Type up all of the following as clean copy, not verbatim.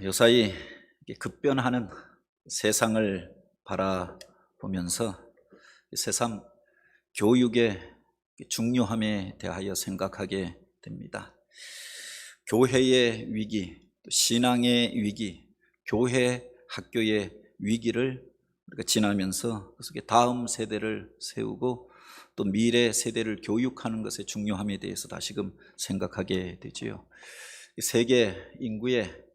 요사이 급변하는 세상을 바라보면서 세상 교육의 중요함에 대하여 생각하게 됩니다. 교회의 위기, 신앙의 위기, 교회 학교의 위기를 우리가 지나면서 그 속에 다음 세대를 세우고 또 미래 세대를 교육하는 것의 중요함에 대해서 다시금 생각하게 되지요. 세계 인구의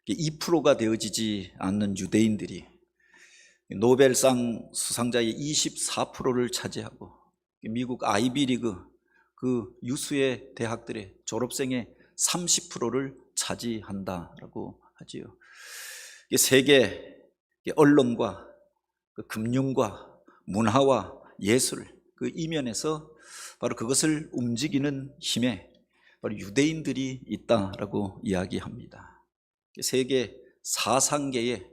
2%가 되어지지 않는 유대인들이 노벨상 수상자의 24%를 차지하고 미국 아이비리그 그 유수의 대학들의 졸업생의 30%를 차지한다라고 하지요. 세계 언론과 금융과 문화와 예술 그 이면에서 바로 그것을 움직이는 힘에 바로 유대인들이 있다라고 이야기합니다. 세계 사상계의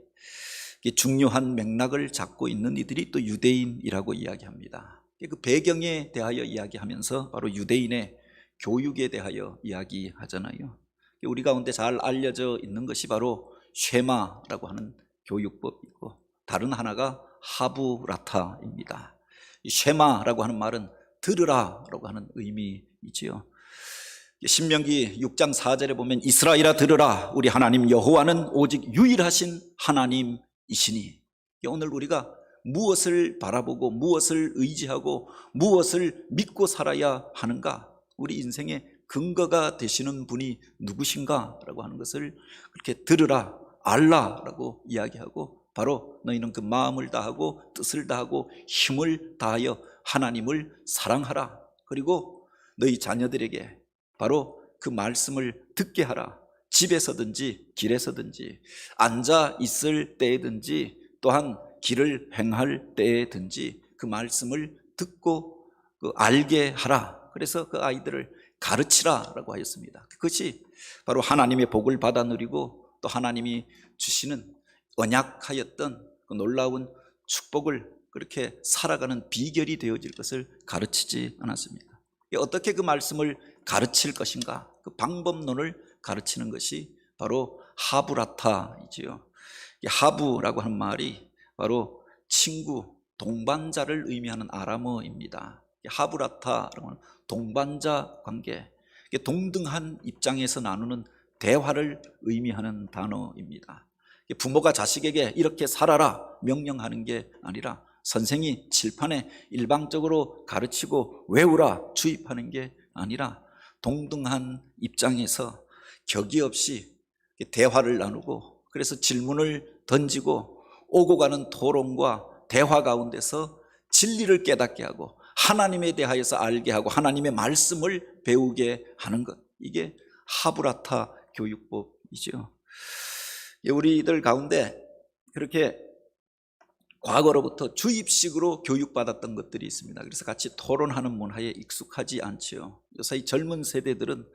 중요한 맥락을 잡고 있는 이들이 또 유대인이라고 이야기합니다. 그 배경에 대하여 이야기하면서 바로 유대인의 교육에 대하여 이야기하잖아요. 우리 가운데 잘 알려져 있는 것이 바로 쉐마라고 하는 교육법이고 다른 하나가 하브라타입니다. 이 쉐마라고 하는 말은 들으라라고 하는 의미이지요. 신명기 6장 4절에 보면 이스라엘아 들으라 우리 하나님 여호와는 오직 유일하신 하나님이시니. 오늘 우리가 무엇을 바라보고 무엇을 의지하고 무엇을 믿고 살아야 하는가, 우리 인생의 근거가 되시는 분이 누구신가 라고 하는 것을 그렇게 들으라 알라라고 이야기하고, 바로 너희는 그 마음을 다하고 뜻을 다하고 힘을 다하여 하나님을 사랑하라. 그리고 너희 자녀들에게 바로 그 말씀을 듣게 하라. 집에서든지 길에서든지 앉아 있을 때든지 또한 길을 행할 때든지 그 말씀을 듣고 알게 하라. 그래서 그 아이들을 가르치라라고 하였습니다. 그것이 바로 하나님의 복을 받아 누리고 또 하나님이 주시는 언약하였던 그 놀라운 축복을 그렇게 살아가는 비결이 되어질 것을 가르치지 않았습니다. 어떻게 그 말씀을 가르칠 것인가, 그 방법론을 가르치는 것이 바로 하브라타이지요. 하브라고 하는 말이 바로 친구, 동반자를 의미하는 아람어입니다. 하브라타라고 하는 동반자 관계, 동등한 입장에서 나누는 대화를 의미하는 단어입니다. 부모가 자식에게 이렇게 살아라 명령하는 게 아니라 선생이 칠판에 일방적으로 가르치고 외우라 주입하는 게 아니라 동등한 입장에서 격의 없이 대화를 나누고, 그래서 질문을 던지고 오고 가는 토론과 대화 가운데서 진리를 깨닫게 하고 하나님에 대하여서 알게 하고 하나님의 말씀을 배우게 하는 것, 이게 하브라타 교육법이죠. 우리들 가운데 그렇게 과거로부터 주입식으로 교육받았던 것들이 있습니다. 그래서 같이 토론하는 문화에 익숙하지 않지요. 요새 젊은 세대들은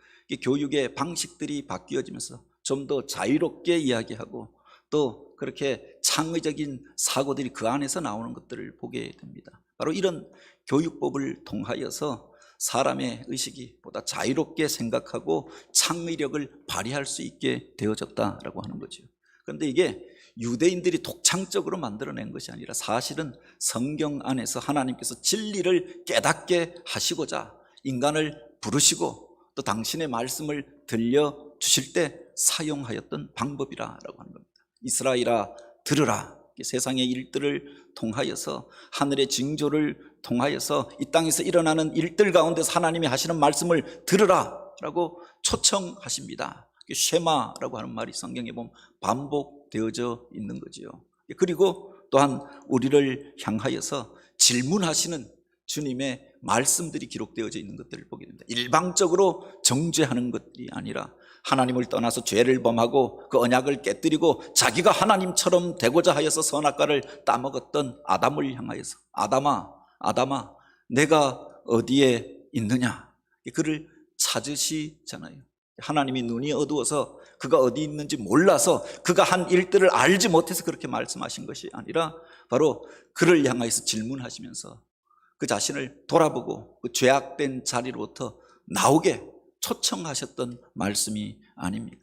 교육의 방식들이 바뀌어지면서 좀 더 자유롭게 이야기하고 또 그렇게 창의적인 사고들이 그 안에서 나오는 것들을 보게 됩니다. 바로 이런 교육법을 통하여서 사람의 의식이 보다 자유롭게 생각하고 창의력을 발휘할 수 있게 되어졌다라고 하는 거죠. 그런데 이게 유대인들이 독창적으로 만들어낸 것이 아니라 사실은 성경 안에서 하나님께서 진리를 깨닫게 하시고자 인간을 부르시고 또 당신의 말씀을 들려주실 때 사용하였던 방법이라고 하는 겁니다. 이스라엘아 들으라. 세상의 일들을 통하여서 하늘의 징조를 통하여서 이 땅에서 일어나는 일들 가운데서 하나님이 하시는 말씀을 들으라 라고 초청하십니다. 쉐마라고 하는 말이 성경에 보면 반복되어져 있는 거지요. 그리고 또한 우리를 향하여서 질문하시는 주님의 말씀들이 기록되어져 있는 것들을 보게 됩니다. 일방적으로 정죄하는 것이 아니라 하나님을 떠나서 죄를 범하고 그 언약을 깨뜨리고 자기가 하나님처럼 되고자 하여서 선악과를 따먹었던 아담을 향하여서 아담아 아담아 내가 어디에 있느냐, 그를 찾으시잖아요. 하나님이 눈이 어두워서 그가 어디 있는지 몰라서 그가 한 일들을 알지 못해서 그렇게 말씀하신 것이 아니라 바로 그를 향하여서 질문하시면서 그 자신을 돌아보고 그 죄악된 자리로부터 나오게 초청하셨던 말씀이 아닙니까?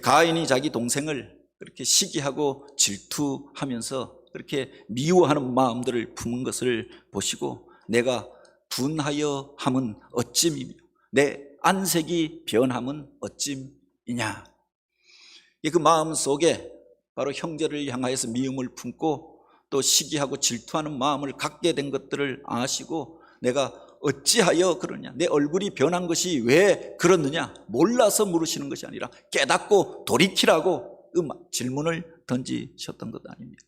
가인이 자기 동생을 그렇게 시기하고 질투하면서 그렇게 미워하는 마음들을 품은 것을 보시고 내가 둔하여 함은 어찜이며 내 안색이 변함은 어찜이냐. 그 마음 속에 바로 형제를 향하여서 미움을 품고 또 시기하고 질투하는 마음을 갖게 된 것들을 아시고 내가 어찌하여 그러냐, 내 얼굴이 변한 것이 왜 그렇느냐 몰라서 물으시는 것이 아니라 깨닫고 돌이키라고 질문을 던지셨던 것 아닙니까?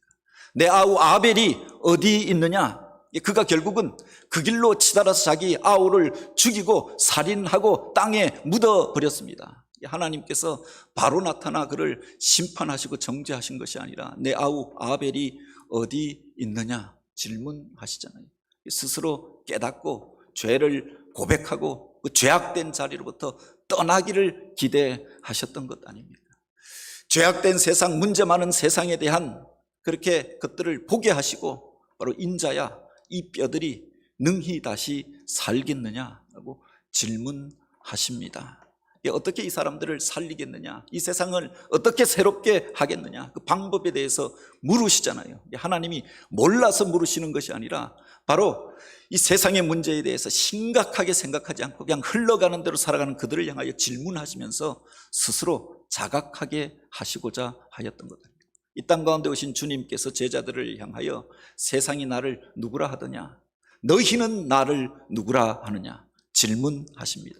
내 아우 아벨이 어디 있느냐? 그가 결국은 그 길로 치달아서 자기 아우를 죽이고 살인하고 땅에 묻어버렸습니다. 하나님께서 바로 나타나 그를 심판하시고 정죄하신 것이 아니라 내 아우 아벨이 어디 있느냐 질문하시잖아요. 스스로 깨닫고 죄를 고백하고 그 죄악된 자리로부터 떠나기를 기대하셨던 것 아닙니까? 죄악된 세상, 문제 많은 세상에 대한 그렇게 것들을 보게 하시고 바로 인자야 이 뼈들이 능히 다시 살겠느냐라고 질문하십니다. 어떻게 이 사람들을 살리겠느냐, 이 세상을 어떻게 새롭게 하겠느냐, 그 방법에 대해서 물으시잖아요. 하나님이 몰라서 물으시는 것이 아니라 바로 이 세상의 문제에 대해서 심각하게 생각하지 않고 그냥 흘러가는 대로 살아가는 그들을 향하여 질문하시면서 스스로 자각하게 하시고자 하였던 것. 이 땅 가운데 오신 주님께서 제자들을 향하여 세상이 나를 누구라 하더냐, 너희는 나를 누구라 하느냐 질문하십니다.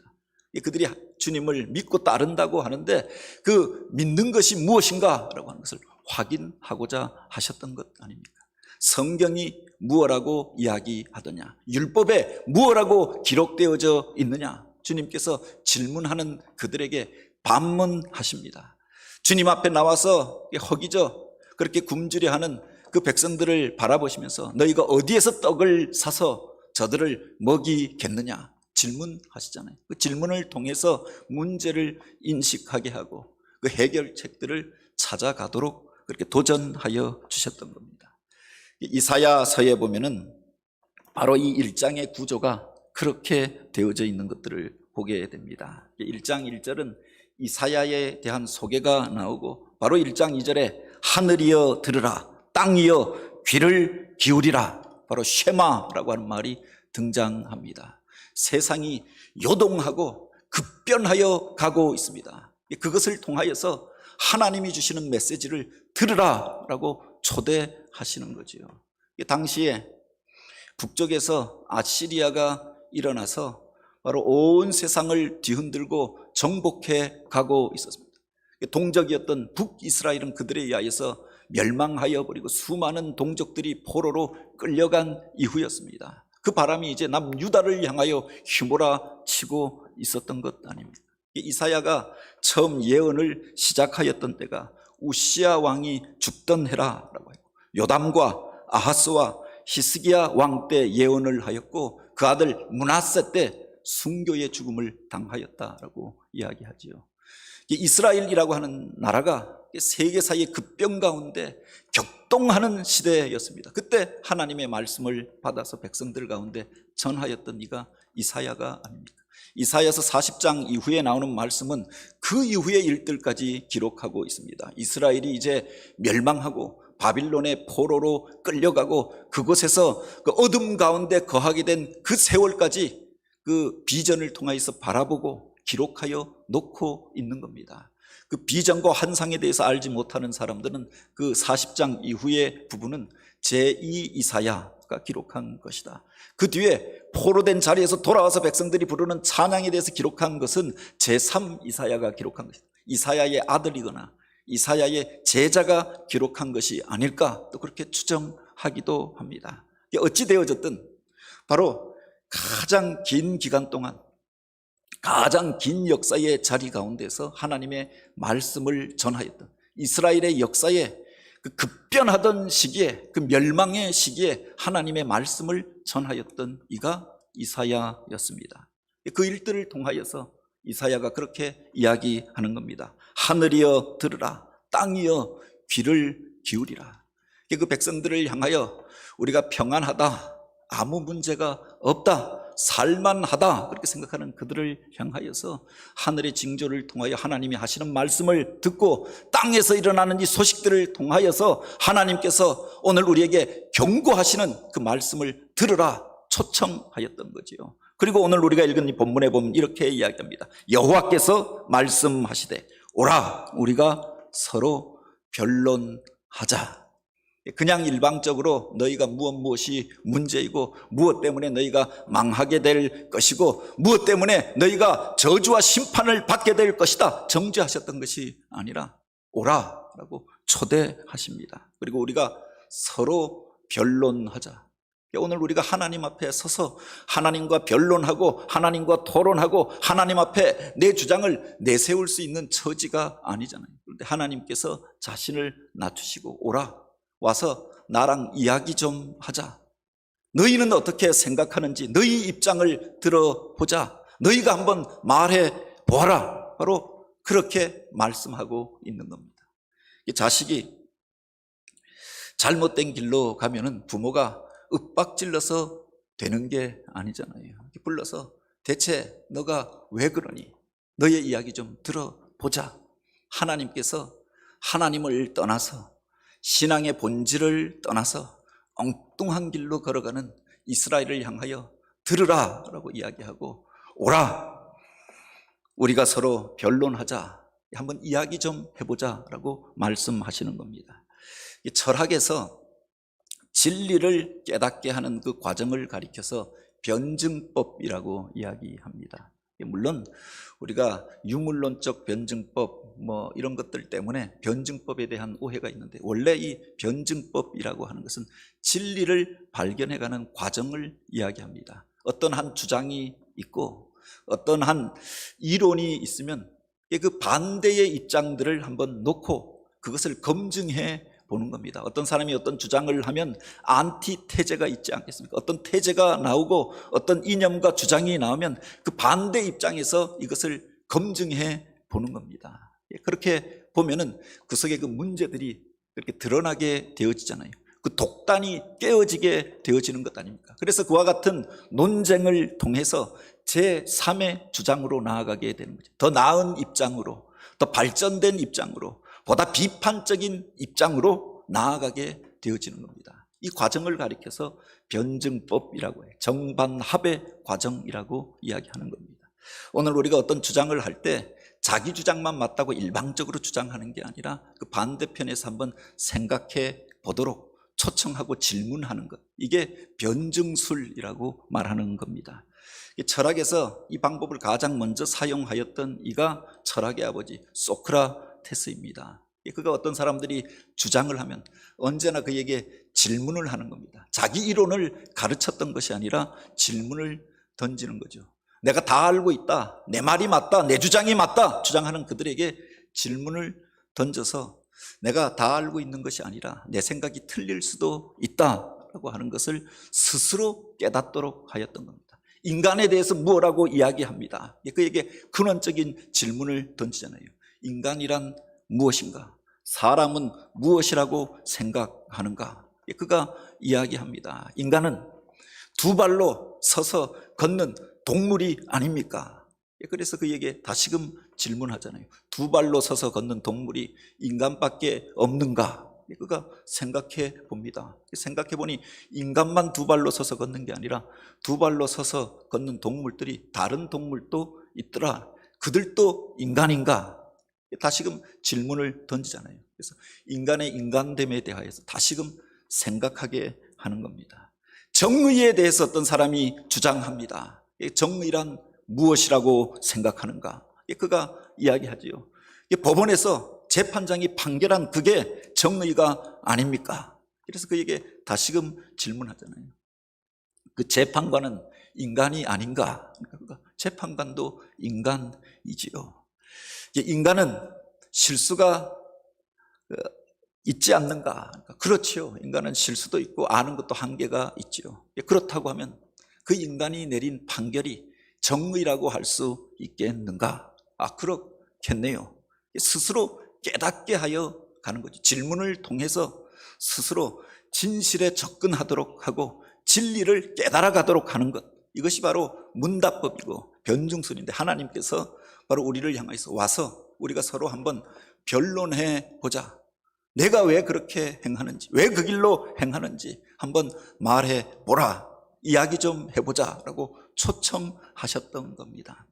그들이 주님을 믿고 따른다고 하는데 그 믿는 것이 무엇인가 라고 하는 것을 확인하고자 하셨던 것 아닙니까? 성경이 무엇라고 이야기하더냐, 율법에 무엇라고 기록되어져 있느냐, 주님께서 질문하는 그들에게 반문하십니다. 주님 앞에 나와서 허기져 그렇게 굶주려 하는 그 백성들을 바라보시면서 너희가 어디에서 떡을 사서 저들을 먹이겠느냐 질문하시잖아요. 그 질문을 통해서 문제를 인식하게 하고 그 해결책들을 찾아가도록 그렇게 도전하여 주셨던 겁니다. 이사야서에 보면은 바로 이 1장의 구조가 그렇게 되어져 있는 것들을 보게 됩니다. 1장 1절은 이사야에 대한 소개가 나오고 바로 1장 2절에 하늘이여 들으라, 땅이여 귀를 기울이라, 바로 쉐마라고 하는 말이 등장합니다. 세상이 요동하고 급변하여 가고 있습니다. 그것을 통하여서 하나님이 주시는 메시지를 들으라라고 초대하시는 거지요. 당시에 북쪽에서 아시리아가 일어나서 바로 온 세상을 뒤흔들고 정복해 가고 있었습니다. 동족이었던 북이스라엘은 그들에 의하여서 멸망하여 버리고 수많은 동족들이 포로로 끌려간 이후였습니다. 그 바람이 이제 남유다를 향하여 휘몰아치고 있었던 것 아닙니까? 이사야가 처음 예언을 시작하였던 때가 우시야 왕이 죽던 해라라고 했고, 요담과 아하스와 히스기야 왕 때 예언을 하였고, 그 아들 므낫세 때 순교의 죽음을 당하였다라고 이야기하지요. 이스라엘이라고 하는 나라가 세계사의 급변 가운데 격동하는 시대였습니다. 그때 하나님의 말씀을 받아서 백성들 가운데 전하였던 이가 이사야가 아닙니까? 이사야서 40장 이후에 나오는 말씀은 그 이후의 일들까지 기록하고 있습니다. 이스라엘이 이제 멸망하고 바빌론의 포로로 끌려가고 그곳에서 그 어둠 가운데 거하게 된 그 세월까지 그 비전을 통해서 바라보고 기록하여 놓고 있는 겁니다. 그 비전과 환상에 대해서 알지 못하는 사람들은 그 40장 이후의 부분은 제2 이사야가 기록한 것이다. 그 뒤에 포로된 자리에서 돌아와서 백성들이 부르는 찬양에 대해서 기록한 것은 제3 이사야가 기록한 것이다. 이사야의 아들이거나 이사야의 제자가 기록한 것이 아닐까 또 그렇게 추정하기도 합니다. 어찌 되어졌든 바로 가장 긴 기간 동안 가장 긴 역사의 자리 가운데서 하나님의 말씀을 전하였던 이스라엘의 역사에 그 급변하던 시기에 그 멸망의 시기에 하나님의 말씀을 전하였던 이가 이사야였습니다. 그 일들을 통하여서 이사야가 그렇게 이야기하는 겁니다. 하늘이여 들으라, 땅이여 귀를 기울이라. 그 백성들을 향하여 우리가 평안하다, 아무 문제가 없다, 살만하다 그렇게 생각하는 그들을 향하여서 하늘의 징조를 통하여 하나님이 하시는 말씀을 듣고 땅에서 일어나는 이 소식들을 통하여서 하나님께서 오늘 우리에게 경고하시는 그 말씀을 들으라 초청하였던 거지요. 그리고 오늘 우리가 읽은 이 본문에 보면 이렇게 이야기합니다. 여호와께서 말씀하시되 오라 우리가 서로 변론하자. 그냥 일방적으로 너희가 무엇이 문제이고 무엇 때문에 너희가 망하게 될 것이고 무엇 때문에 너희가 저주와 심판을 받게 될 것이다 정죄하셨던 것이 아니라 오라라고 초대하십니다. 그리고 우리가 서로 변론하자. 오늘 우리가 하나님 앞에 서서 하나님과 변론하고 하나님과 토론하고 하나님 앞에 내 주장을 내세울 수 있는 처지가 아니잖아요. 그런데 하나님께서 자신을 낮추시고 오라 와서 나랑 이야기 좀 하자. 너희는 어떻게 생각하는지 너희 입장을 들어보자. 너희가 한번 말해 보아라. 바로 그렇게 말씀하고 있는 겁니다. 자식이 잘못된 길로 가면은 부모가 윽박질러서 되는 게 아니잖아요. 불러서 대체 너가 왜 그러니? 너의 이야기 좀 들어보자. 하나님께서 하나님을 떠나서 신앙의 본질을 떠나서 엉뚱한 길로 걸어가는 이스라엘을 향하여 들으라 라고 이야기하고 오라 우리가 서로 변론하자. 한번 이야기 좀 해보자 라고 말씀하시는 겁니다. 철학에서 진리를 깨닫게 하는 그 과정을 가리켜서 변증법이라고 이야기합니다. 물론 우리가 유물론적 변증법 이런 것들 때문에 변증법에 대한 오해가 있는데 원래 이 변증법이라고 하는 것은 진리를 발견해가는 과정을 이야기합니다. 어떤 한 주장이 있고 어떤 한 이론이 있으면 그 반대의 입장들을 한번 놓고 그것을 검증해 보는 겁니다. 어떤 사람이 어떤 주장을 하면 안티테제가 있지 않겠습니까? 어떤 테제가 나오고 어떤 이념과 주장이 나오면 그 반대 입장에서 이것을 검증해 보는 겁니다. 그렇게 보면은 그 속에 그 문제들이 그렇게 드러나게 되어지잖아요. 그 독단이 깨어지게 되어지는 것 아닙니까? 그래서 그와 같은 논쟁을 통해서 제3의 주장으로 나아가게 되는 거죠. 더 나은 입장으로, 더 발전된 입장으로, 보다 비판적인 입장으로 나아가게 되어지는 겁니다. 이 과정을 가리켜서 변증법이라고 해요. 정반합의 과정이라고 이야기하는 겁니다. 오늘 우리가 어떤 주장을 할 때 자기 주장만 맞다고 일방적으로 주장하는 게 아니라 그 반대편에서 한번 생각해 보도록 초청하고 질문하는 것, 이게 변증술이라고 말하는 겁니다. 철학에서 이 방법을 가장 먼저 사용하였던 이가 철학의 아버지 소크라테스입니다. 그가 어떤 사람들이 주장을 하면 언제나 그에게 질문을 하는 겁니다. 자기 이론을 가르쳤던 것이 아니라 질문을 던지는 거죠. 내가 다 알고 있다, 내 말이 맞다, 내 주장이 맞다 주장하는 그들에게 질문을 던져서 내가 다 알고 있는 것이 아니라 내 생각이 틀릴 수도 있다라고 하는 것을 스스로 깨닫도록 하였던 겁니다. 인간에 대해서 무엇라고 이야기합니다. 그에게 근원적인 질문을 던지잖아요. 인간이란 무엇인가? 사람은 무엇이라고 생각하는가? 그가 이야기합니다. 인간은 두 발로 서서 걷는 동물이 아닙니까? 그래서 그에게 다시금 질문하잖아요. 두 발로 서서 걷는 동물이 인간밖에 없는가? 그가 생각해 봅니다. 생각해 보니 인간만 두 발로 서서 걷는 게 아니라 두 발로 서서 걷는 동물들이 다른 동물도 있더라. 그들도 인간인가? 다시금 질문을 던지잖아요. 그래서 인간의 인간됨에 대하여서 다시금 생각하게 하는 겁니다. 정의에 대해서 어떤 사람이 주장합니다. 정의란 무엇이라고 생각하는가? 그가 이야기하지요. 법원에서 재판장이 판결한 그게 정의가 아닙니까? 그래서 그에게 다시금 질문하잖아요. 그 재판관은 인간이 아닌가? 그러니까 재판관도 인간이지요. 인간은 실수가 있지 않는가? 그렇지요. 인간은 실수도 있고 아는 것도 한계가 있지요. 그렇다고 하면 그 인간이 내린 판결이 정의라고 할 수 있겠는가? 그렇겠네요. 스스로 깨닫게 하여 가는 거죠. 질문을 통해서 스스로 진실에 접근하도록 하고 진리를 깨달아 가도록 하는 것, 이것이 바로 문답법이고 변증술인데, 하나님께서 바로 우리를 향해서 와서 우리가 서로 한번 변론해 보자. 내가 왜 그렇게 행하는지, 왜 그 길로 행하는지 한번 말해 보라, 이야기 좀 해보자 라고 초청하셨던 겁니다.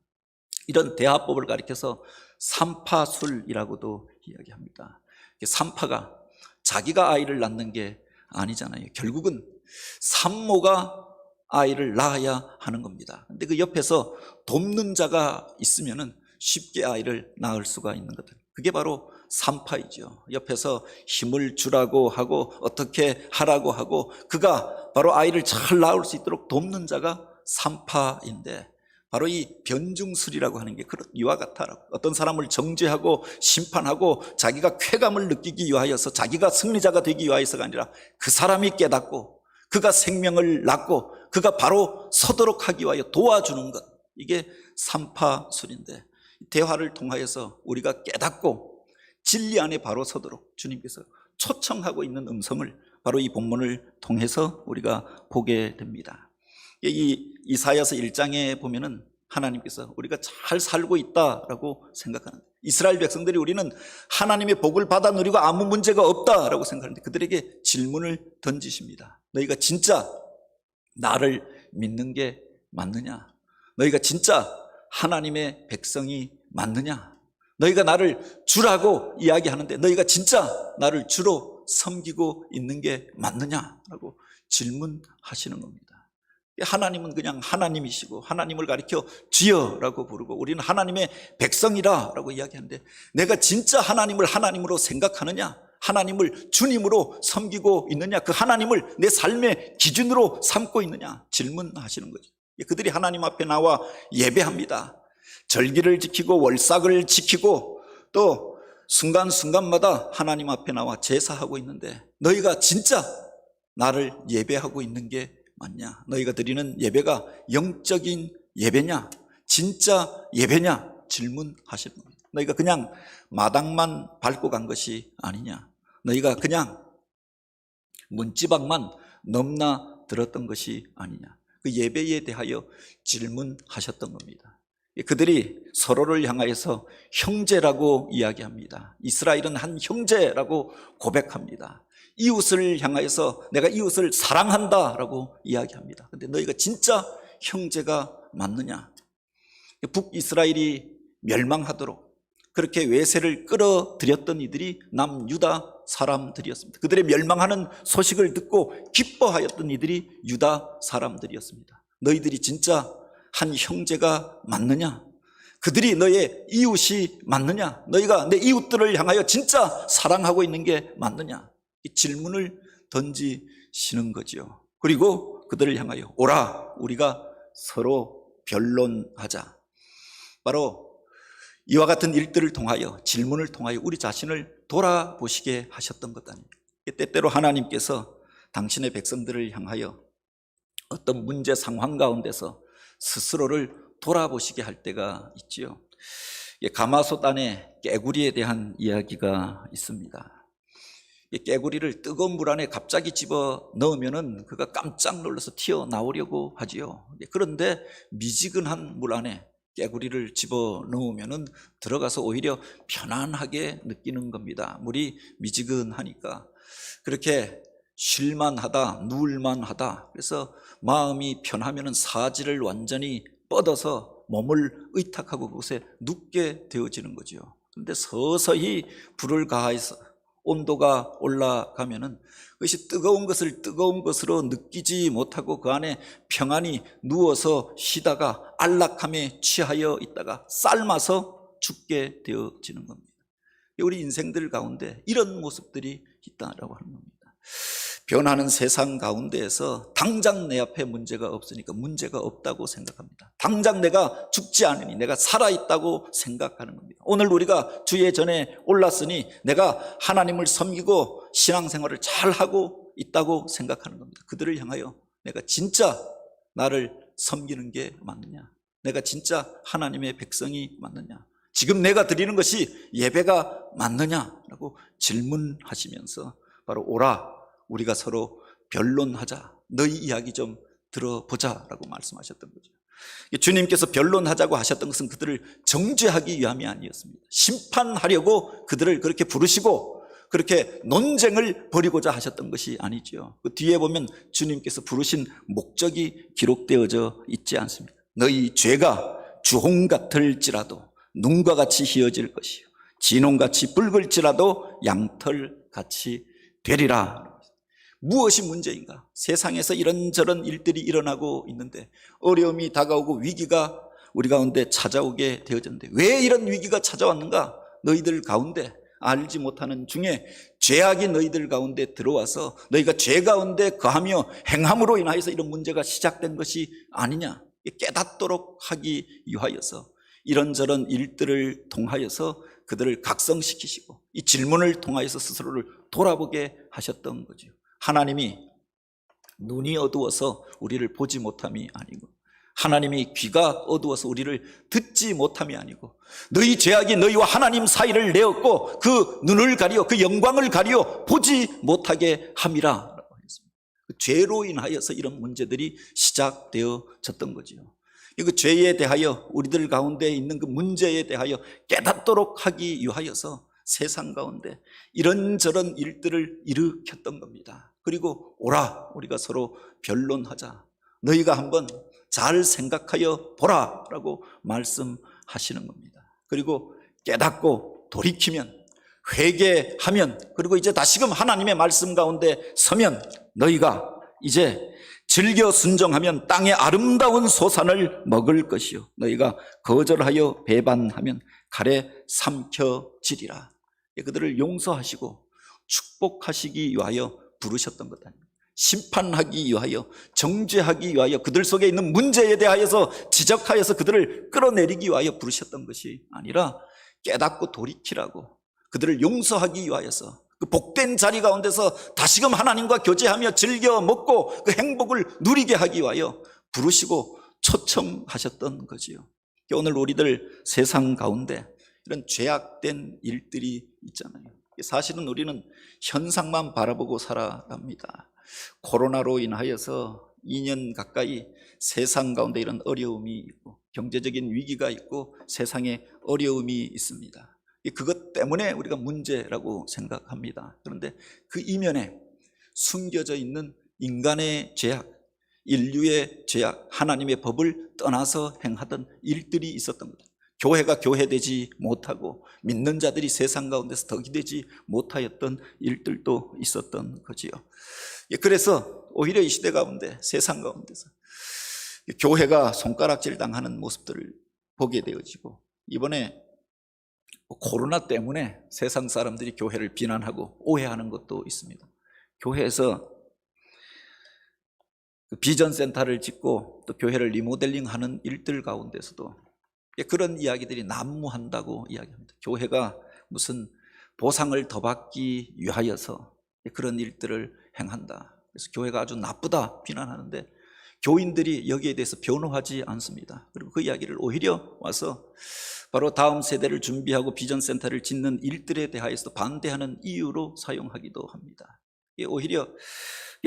이런 대화법을 가리켜서 삼파술이라고도 이야기합니다. 삼파가 자기가 아이를 낳는 게 아니잖아요. 결국은 산모가 아이를 낳아야 하는 겁니다. 근데 그 옆에서 돕는 자가 있으면은 쉽게 아이를 낳을 수가 있는 것들, 그게 바로 삼파이죠. 옆에서 힘을 주라고 하고 어떻게 하라고 하고 그가 바로 아이를 잘 낳을 수 있도록 돕는 자가 삼파인데, 바로 이 변증술이라고 하는 게 이와 같아라고. 어떤 사람을 정죄하고 심판하고 자기가 쾌감을 느끼기 위하여서, 자기가 승리자가 되기 위하여서가 아니라 그 사람이 깨닫고 그가 생명을 낳고 그가 바로 서도록 하기 위하여 도와주는 것, 이게 삼파술인데, 대화를 통하여서 우리가 깨닫고 진리 안에 바로 서도록 주님께서 초청하고 있는 음성을 바로 이 본문을 통해서 우리가 보게 됩니다. 이 이사야서 1장에 보면은 하나님께서 우리가 잘 살고 있다라고 생각하는, 이스라엘 백성들이 우리는 하나님의 복을 받아 누리고 아무 문제가 없다라고 생각하는데, 그들에게 질문을 던지십니다. 너희가 진짜 나를 믿는 게 맞느냐? 너희가 진짜 하나님의 백성이 맞느냐? 너희가 나를 주라고 이야기하는데 너희가 진짜 나를 주로 섬기고 있는 게 맞느냐라고 질문하시는 겁니다. 하나님은 그냥 하나님이시고 하나님을 가리켜 주여라고 부르고 우리는 하나님의 백성이라고 이야기하는데, 내가 진짜 하나님을 하나님으로 생각하느냐, 하나님을 주님으로 섬기고 있느냐, 그 하나님을 내 삶의 기준으로 삼고 있느냐 질문하시는 거죠. 그들이 하나님 앞에 나와 예배합니다. 절기를 지키고 월삭을 지키고 또 순간순간마다 하나님 앞에 나와 제사하고 있는데, 너희가 진짜 나를 예배하고 있는 게 맞냐? 너희가 드리는 예배가 영적인 예배냐? 진짜 예배냐? 질문하시는 겁니다. 너희가 그냥 마당만 밟고 간 것이 아니냐? 너희가 그냥 문지방만 넘나 들었던 것이 아니냐? 그 예배에 대하여 질문하셨던 겁니다. 그들이 서로를 향하여서 형제라고 이야기합니다. 이스라엘은 한 형제라고 고백합니다. 이웃을 향하여서 내가 이웃을 사랑한다라고 이야기합니다. 그런데 너희가 진짜 형제가 맞느냐? 북이스라엘이 멸망하도록 그렇게 외세를 끌어들였던 이들이 남유다 사람들이었습니다. 그들의 멸망하는 소식을 듣고 기뻐하였던 이들이 유다 사람들이었습니다. 너희들이 진짜 한 형제가 맞느냐? 그들이 너의 이웃이 맞느냐? 너희가 내 이웃들을 향하여 진짜 사랑하고 있는 게 맞느냐? 이 질문을 던지시는 거죠. 그리고 그들을 향하여 오라, 우리가 서로 변론하자. 바로 이와 같은 일들을 통하여, 질문을 통하여 우리 자신을 돌아보시게 하셨던 것 아닙니까? 때때로 하나님께서 당신의 백성들을 향하여 어떤 문제 상황 가운데서 스스로를 돌아보시게 할 때가 있지요. 가마솥 안에 깨구리에 대한 이야기가 있습니다. 깨구리를 뜨거운 물 안에 갑자기 집어 넣으면은 그가 깜짝 놀라서 튀어나오려고 하지요. 그런데 미지근한 물 안에 깨구리를 집어 넣으면은 들어가서 오히려 편안하게 느끼는 겁니다. 물이 미지근하니까. 그렇게 쉴만하다, 누울만하다. 그래서 마음이 편하면은 사지를 완전히 뻗어서 몸을 의탁하고 그곳에 눕게 되어지는 거죠. 그런데 서서히 불을 가해서 온도가 올라가면은 그것이 뜨거운 것을 뜨거운 것으로 느끼지 못하고 그 안에 평안히 누워서 쉬다가 안락함에 취하여 있다가 삶아서 죽게 되어지는 겁니다. 우리 인생들 가운데 이런 모습들이 있다라고 하는 겁니다. 변하는 세상 가운데에서 당장 내 앞에 문제가 없으니까 문제가 없다고 생각합니다. 당장 내가 죽지 않으니 내가 살아있다고 생각하는 겁니다. 오늘 우리가 주의 전에 올랐으니 내가 하나님을 섬기고 신앙생활을 잘하고 있다고 생각하는 겁니다. 그들을 향하여 내가 진짜 나를 섬기는 게 맞느냐? 내가 진짜 하나님의 백성이 맞느냐? 지금 내가 드리는 것이 예배가 맞느냐라고 질문하시면서 바로 오라, 우리가 서로 변론하자, 너희 이야기 좀 들어보자라고 말씀하셨던 거죠. 주님께서 변론하자고 하셨던 것은 그들을 정죄하기 위함이 아니었습니다. 심판하려고 그들을 그렇게 부르시고 그렇게 논쟁을 벌이고자 하셨던 것이 아니죠. 그 뒤에 보면 주님께서 부르신 목적이 기록되어져 있지 않습니다. 너희 죄가 주홍 같을지라도 눈과 같이 희어질 것이요 진홍같이 붉을지라도 양털같이 되리라. 무엇이 문제인가? 세상에서 이런저런 일들이 일어나고 있는데 어려움이 다가오고 위기가 우리 가운데 찾아오게 되어졌는데 왜 이런 위기가 찾아왔는가? 너희들 가운데 알지 못하는 중에 죄악이 너희들 가운데 들어와서 너희가 죄 가운데 거하며 행함으로 인하여서 이런 문제가 시작된 것이 아니냐, 깨닫도록 하기 위하여서 이런저런 일들을 통하여서 그들을 각성시키시고 이 질문을 통하여서 스스로를 돌아보게 하셨던 거죠. 하나님이 눈이 어두워서 우리를 보지 못함이 아니고 하나님이 귀가 어두워서 우리를 듣지 못함이 아니고 너희 죄악이 너희와 하나님 사이를 내었고 그 눈을 가리어 그 영광을 가리어 보지 못하게 함이라 라고 했습니다. 그 죄로 인하여서 이런 문제들이 시작되어졌던 거죠. 그 죄에 대하여 우리들 가운데 있는 그 문제에 대하여 깨닫도록 하기 위하여서 세상 가운데 이런저런 일들을 일으켰던 겁니다. 그리고 오라 우리가 서로 변론하자, 너희가 한번 잘 생각하여 보라 라고 말씀하시는 겁니다. 그리고 깨닫고 돌이키면, 회개하면, 그리고 이제 다시금 하나님의 말씀 가운데 서면 너희가 이제 즐겨 순종하면 땅의 아름다운 소산을 먹을 것이요 너희가 거절하여 배반하면 칼에 삼켜지리라. 그들을 용서하시고 축복하시기 위하여 부르셨던 것 아닙니까? 심판하기 위하여, 정죄하기 위하여, 그들 속에 있는 문제에 대하여서 지적하여서 그들을 끌어내리기 위하여 부르셨던 것이 아니라 깨닫고 돌이키라고, 그들을 용서하기 위하여서 그 복된 자리 가운데서 다시금 하나님과 교제하며 즐겨 먹고 그 행복을 누리게 하기 위하여 부르시고 초청하셨던 거지요. 오늘 우리들 세상 가운데 이런 죄악된 일들이 있잖아요. 사실은 우리는 현상만 바라보고 살아갑니다. 코로나로 인하여서 2년 가까이 세상 가운데 이런 어려움이 있고 경제적인 위기가 있고 세상에 어려움이 있습니다. 그것 때문에 우리가 문제라고 생각합니다. 그런데 그 이면에 숨겨져 있는 인간의 죄악, 인류의 죄악, 하나님의 법을 떠나서 행하던 일들이 있었던 거다. 교회가 교회되지 못하고 믿는 자들이 세상 가운데서 덕이 되지 못하였던 일들도 있었던 거지요. 그래서 오히려 이 시대 가운데, 세상 가운데서 교회가 손가락질 당하는 모습들을 보게 되어지고, 이번에 코로나 때문에 세상 사람들이 교회를 비난하고 오해하는 것도 있습니다. 교회에서 비전 센터를 짓고 또 교회를 리모델링하는 일들 가운데서도 그런 이야기들이 난무한다고 이야기합니다. 교회가 무슨 보상을 더 받기 위하여서 그런 일들을 행한다. 그래서 교회가 아주 나쁘다 비난하는데 교인들이 여기에 대해서 변호하지 않습니다. 그리고 그 이야기를 오히려 와서 바로 다음 세대를 준비하고 비전센터를 짓는 일들에 대하여서 반대하는 이유로 사용하기도 합니다. 오히려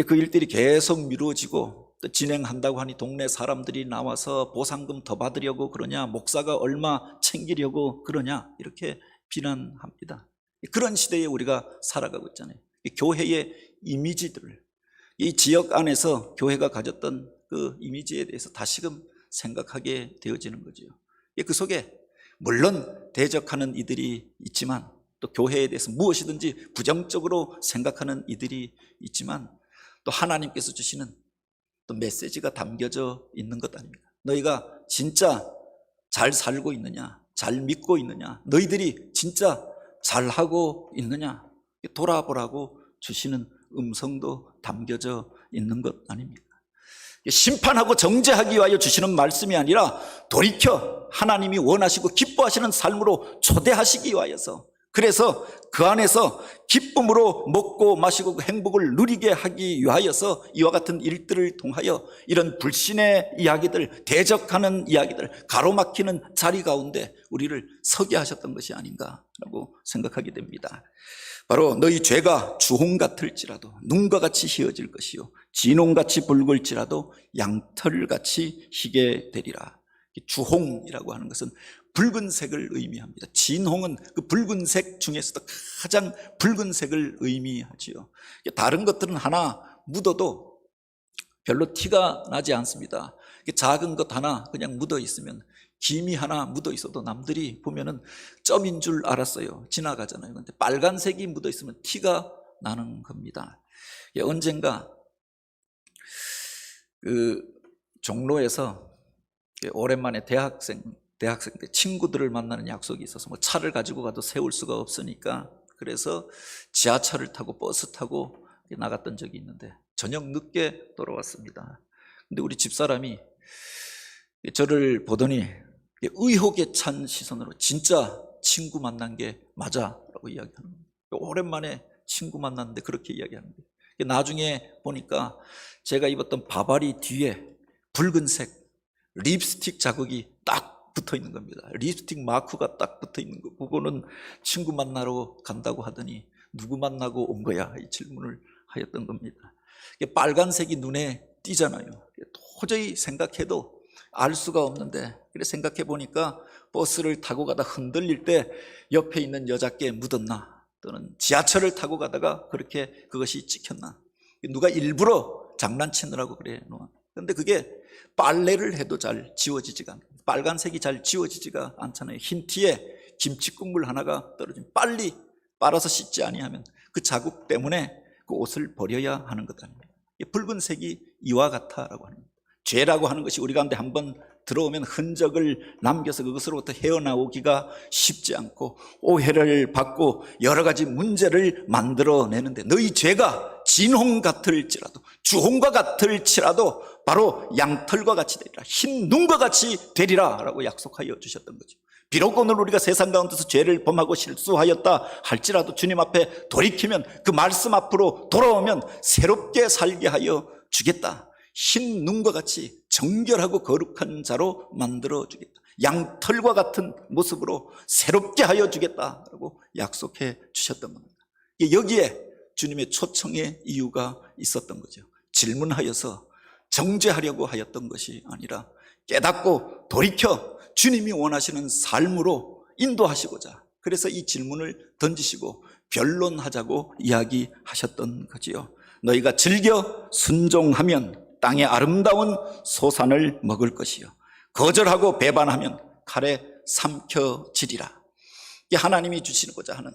그 일들이 계속 미루어지고 또 진행한다고 하니 동네 사람들이 나와서 보상금 더 받으려고 그러냐, 목사가 얼마 챙기려고 그러냐, 이렇게 비난합니다. 그런 시대에 우리가 살아가고 있잖아요. 교회의 이미지들을, 이 지역 안에서 교회가 가졌던 그 이미지에 대해서 다시금 생각하게 되어지는 거죠. 그 속에 물론 대적하는 이들이 있지만, 또 교회에 대해서 무엇이든지 부정적으로 생각하는 이들이 있지만, 또 하나님께서 주시는 또 메시지가 담겨져 있는 것 아닙니까? 너희가 진짜 잘 살고 있느냐, 잘 믿고 있느냐, 너희들이 진짜 잘하고 있느냐 돌아보라고 주시는 음성도 담겨져 있는 것 아닙니까? 심판하고 정죄하기 위하여 주시는 말씀이 아니라 돌이켜 하나님이 원하시고 기뻐하시는 삶으로 초대하시기 위하여서 그래서 그 안에서 기쁨으로 먹고 마시고 그 행복을 누리게 하기 위하여서 이와 같은 일들을 통하여 이런 불신의 이야기들, 대적하는 이야기들, 가로막히는 자리 가운데 우리를 서게 하셨던 것이 아닌가라고 생각하게 됩니다. 바로 너희 죄가 주홍 같을지라도 눈과 같이 희어질 것이요 진홍같이 붉을지라도 양털같이 희게 되리라. 주홍이라고 하는 것은 붉은색을 의미합니다. 진홍은 그 붉은색 중에서도 가장 붉은색을 의미하지요. 다른 것들은 하나 묻어도 별로 티가 나지 않습니다. 작은 것 하나 그냥 묻어 있으면, 김이 하나 묻어 있어도 남들이 보면은 점인 줄 알았어요. 지나가잖아요. 근데 빨간색이 묻어 있으면 티가 나는 겁니다. 언젠가 그 종로에서 오랜만에 대학생 때 친구들을 만나는 약속이 있어서 뭐 차를 가지고 가도 세울 수가 없으니까 그래서 지하철을 타고 버스 타고 나갔던 적이 있는데 저녁 늦게 돌아왔습니다. 근데 우리 집사람이 저를 보더니 의혹에 찬 시선으로 진짜 친구 만난 게 맞아 라고 이야기하는 거예요. 오랜만에 친구 만났는데 그렇게 이야기하는 거예요. 나중에 보니까 제가 입었던 바바리 뒤에 붉은색 립스틱 자국이 딱 붙어 있는 겁니다. 립스틱 마크가 딱 붙어 있는 거. 그거는 친구 만나러 간다고 하더니 누구 만나고 온 거야? 이 질문을 하였던 겁니다. 빨간색이 눈에 띄잖아요. 도저히 생각해도 알 수가 없는데, 그래 생각해 보니까 버스를 타고 가다 흔들릴 때 옆에 있는 여자께 묻었나, 또는 지하철을 타고 가다가 그렇게 그것이 찍혔나, 누가 일부러 장난치느라고 그래 놓아. 근데 그게 빨래를 해도 잘 지워지지가 않아요. 빨간색이 잘 지워지지가 않잖아요. 흰 티에 김치 국물 하나가 떨어지면 빨리 빨아서 씻지 아니하면 그 자국 때문에 그 옷을 버려야 하는 것 아닙니까? 붉은색이 이와 같아라고 하는 겁니다. 죄라고 하는 것이 우리 가운데 한번 들어오면 흔적을 남겨서 그것으로부터 헤어나오기가 쉽지 않고 오해를 받고 여러 가지 문제를 만들어내는데, 너희 죄가 진홍 같을지라도 주홍과 같을지라도 바로 양털과 같이 되리라, 흰 눈과 같이 되리라 라고 약속하여 주셨던 거죠. 비록 오늘 우리가 세상 가운데서 죄를 범하고 실수하였다 할지라도 주님 앞에 돌이키면, 그 말씀 앞으로 돌아오면 새롭게 살게 하여 주겠다. 흰 눈과 같이 정결하고 거룩한 자로 만들어 주겠다. 양털과 같은 모습으로 새롭게 하여 주겠다라고 약속해 주셨던 겁니다. 여기에 주님의 초청의 이유가 있었던 거죠. 질문하여서 정죄하려고 하였던 것이 아니라 깨닫고 돌이켜 주님이 원하시는 삶으로 인도하시고자, 그래서 이 질문을 던지시고 변론하자고 이야기하셨던 거지요. 너희가 즐겨 순종하면 땅의 아름다운 소산을 먹을 것이요 거절하고 배반하면 칼에 삼켜지리라. 하나님이 주시고자 하는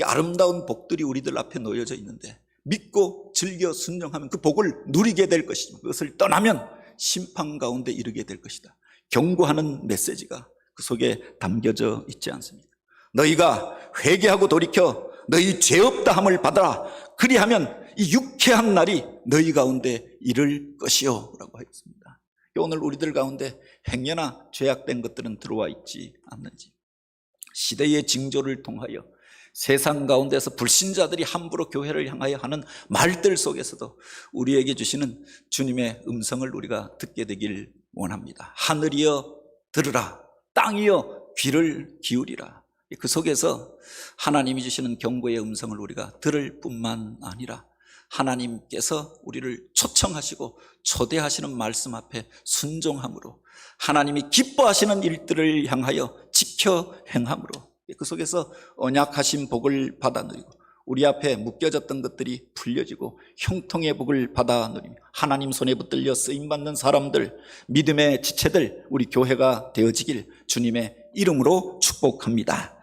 아름다운 복들이 우리들 앞에 놓여져 있는데, 믿고 즐겨 순종하면 그 복을 누리게 될 것이지만 그것을 떠나면 심판 가운데 이르게 될 것이다. 경고하는 메시지가 그 속에 담겨져 있지 않습니까? 너희가 회개하고 돌이켜 너희 죄 없다함을 받아라. 그리하면 이 유쾌한 날이 너희 가운데 이를 것이요 라고 하였습니다. 오늘 우리들 가운데 행여나 죄악된 것들은 들어와 있지 않는지, 시대의 징조를 통하여 세상 가운데서 불신자들이 함부로 교회를 향하여 하는 말들 속에서도 우리에게 주시는 주님의 음성을 우리가 듣게 되길 원합니다. 하늘이여 들으라, 땅이여 귀를 기울이라. 그 속에서 하나님이 주시는 경고의 음성을 우리가 들을 뿐만 아니라 하나님께서 우리를 초청하시고 초대하시는 말씀 앞에 순종함으로, 하나님이 기뻐하시는 일들을 향하여 지켜 행함으로 그 속에서 언약하신 복을 받아 누리고, 우리 앞에 묶여졌던 것들이 풀려지고 형통의 복을 받아 누리며 하나님 손에 붙들려 쓰임받는 사람들, 믿음의 지체들, 우리 교회가 되어지길 주님의 이름으로 축복합니다.